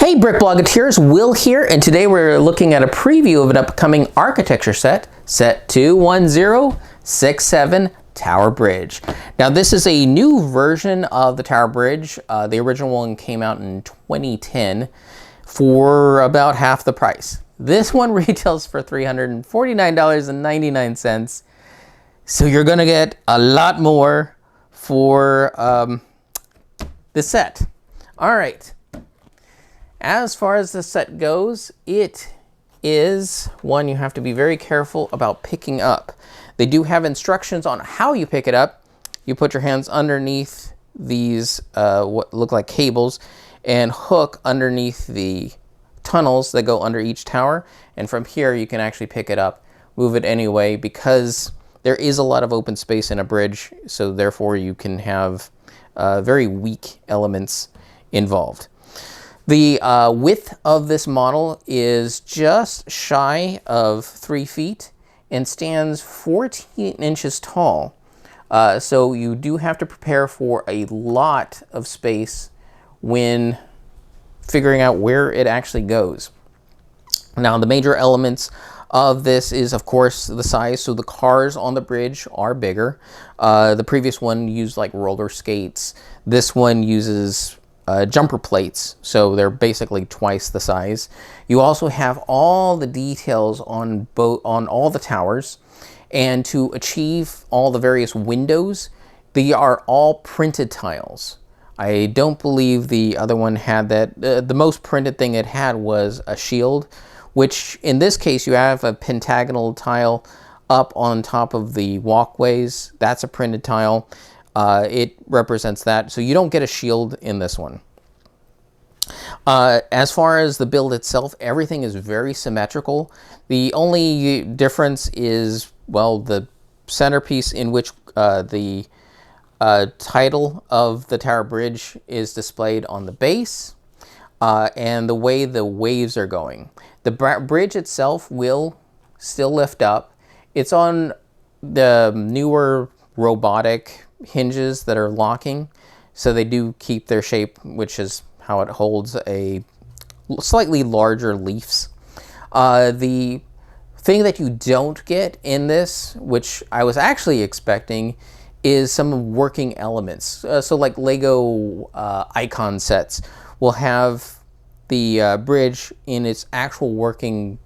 Hey Brick Bloggeteers, Will here, and today we're looking at a preview of an upcoming architecture set 21067 Tower Bridge. Now this is a new version of the Tower Bridge. The original one came out in 2010 for about half the price. This one retails for $349.99, so you're gonna get a lot more for this set. All right. As far as the set goes, it is one you have to be very careful about picking up. They do have instructions on how you pick it up. You put your hands underneath these what look like cables and hook underneath the tunnels that go under each tower. And from here you can actually pick it up, move it anyway, because there is a lot of open space in a bridge. So therefore you can have very weak elements involved. The width of this model is just shy of 3 feet and stands 14 inches tall. So you do have to prepare for a lot of space when figuring out where it actually goes. Now the major elements of this is, of course, the size. So the cars on the bridge are bigger. The previous one used like roller skates. This one uses jumper plates, so they're basically twice the size. You also have all the details on all the towers, and to achieve all the various windows, they are all printed tiles. I don't believe the other one had that. The most printed thing it had was a shield, which in this case you have a pentagonal tile up on top of the walkways. That's a printed tile. It represents that, so you don't get a shield in this one. As far as the build itself, everything is very symmetrical. The only difference is, well, the centerpiece in which the title of the Tower Bridge is displayed on the base, and the way the waves are going. The bridge itself will still lift up. It's on the newer robotic hinges that are locking, so they do keep their shape, which is how it holds a slightly larger leaves. The thing that you don't get in this, which I was actually expecting, is some working elements. So like Lego icon sets will have the bridge in its actual working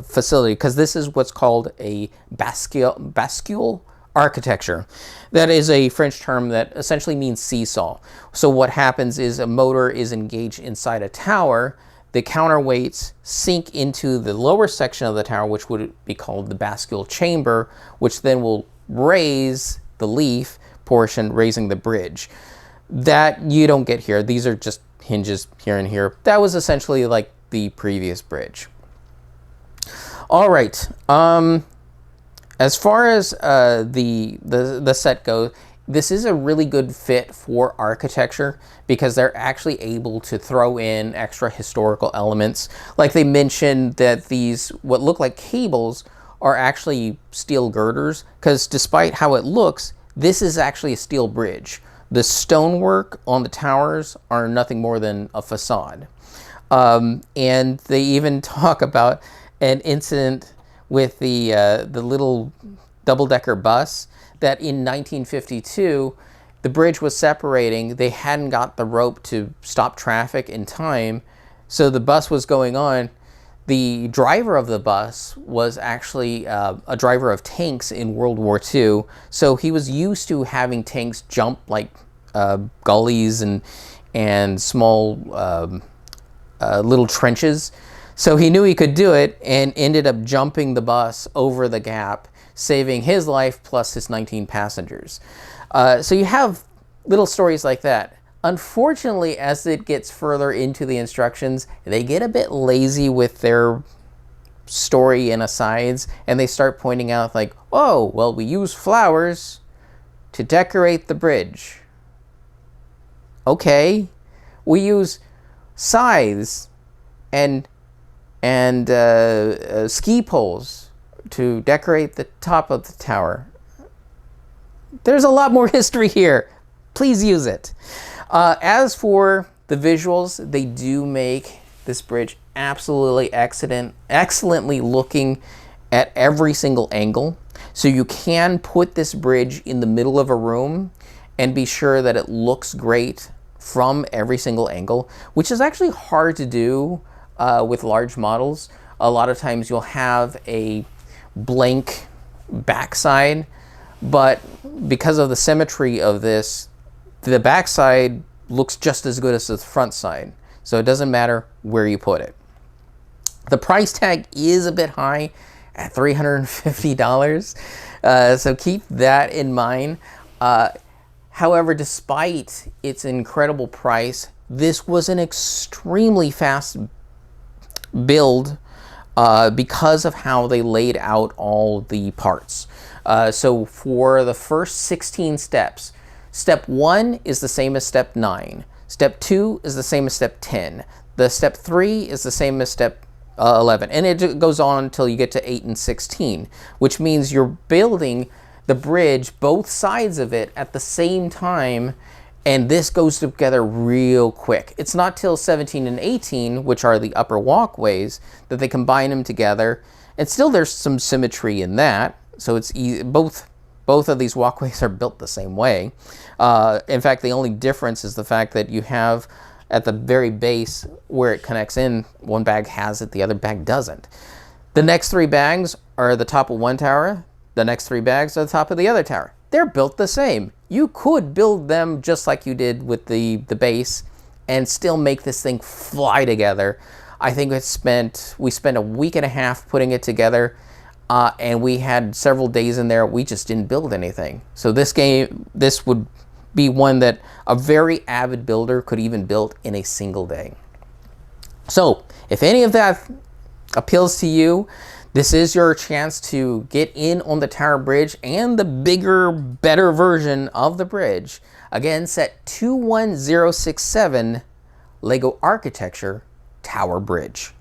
facility, because this is what's called a bascule architecture. That is a French term that essentially means seesaw. So what happens is a motor is engaged inside a tower, the counterweights sink into the lower section of the tower, which would be called the bascule chamber, which then will raise the leaf portion, raising the bridge. That you don't get here. These are just hinges here and here. That was essentially like the previous bridge. All right. As far as the set goes, this is a really good fit for architecture because they're actually able to throw in extra historical elements. Like they mentioned that these, what look like cables, are actually steel girders, because despite how it looks, this is actually a steel bridge. The stonework on the towers are nothing more than a facade. And they even talk about an incident with the little double-decker bus, that in 1952 the bridge was separating. They hadn't got the rope to stop traffic in time, so the bus was going on. The driver of the bus was actually a driver of tanks in World War II, so he was used to having tanks jump like gullies and small little trenches. So he knew he could do it and ended up jumping the bus over the gap, saving his life plus his 19 passengers. So you have little stories like that. Unfortunately, as it gets further into the instructions, they get a bit lazy with their story and asides, and they start pointing out like, oh, well, we use flowers to decorate the bridge. Okay, we use scythes and ski poles to decorate the top of the tower. There's a lot more history here. Please use it. As for the visuals, they do make this bridge absolutely excellently looking at every single angle. So you can put this bridge in the middle of a room and be sure that it looks great from every single angle, which is actually hard to do with large models. A lot of times you'll have a blank backside, but because of the symmetry of this, the backside looks just as good as the front side. So it doesn't matter where you put it. The price tag is a bit high at $350. So keep that in mind. However, despite its incredible price, this was an extremely fast build because of how they laid out all the parts. So for the first 16 steps, step 1 is the same as step 9. Step 2 is the same as step 10. The step 3 is the same as step 11. And it goes on until you get to 8 and 16, which means you're building the bridge, both sides of it, at the same time, and this goes together real quick. It's not till 17 and 18, which are the upper walkways, that they combine them together. And still there's some symmetry in that, so it's easy. Both of these walkways are built the same way. In fact, the only difference is the fact that you have at the very base where it connects in, one bag has it, the other bag doesn't. The next 3 bags are the top of one tower. The next 3 bags are the top of the other tower. They're built the same. You could build them just like you did with the base and still make this thing fly together. I think we spent a week and a half putting it together, and we had several days in there we just didn't build anything. So this would be one that a very avid builder could even build in a single day. So if any of that appeals to you, this is your chance to get in on the tower bridge and the bigger, better version of the bridge. Again, set 21067 Lego Architecture Tower Bridge.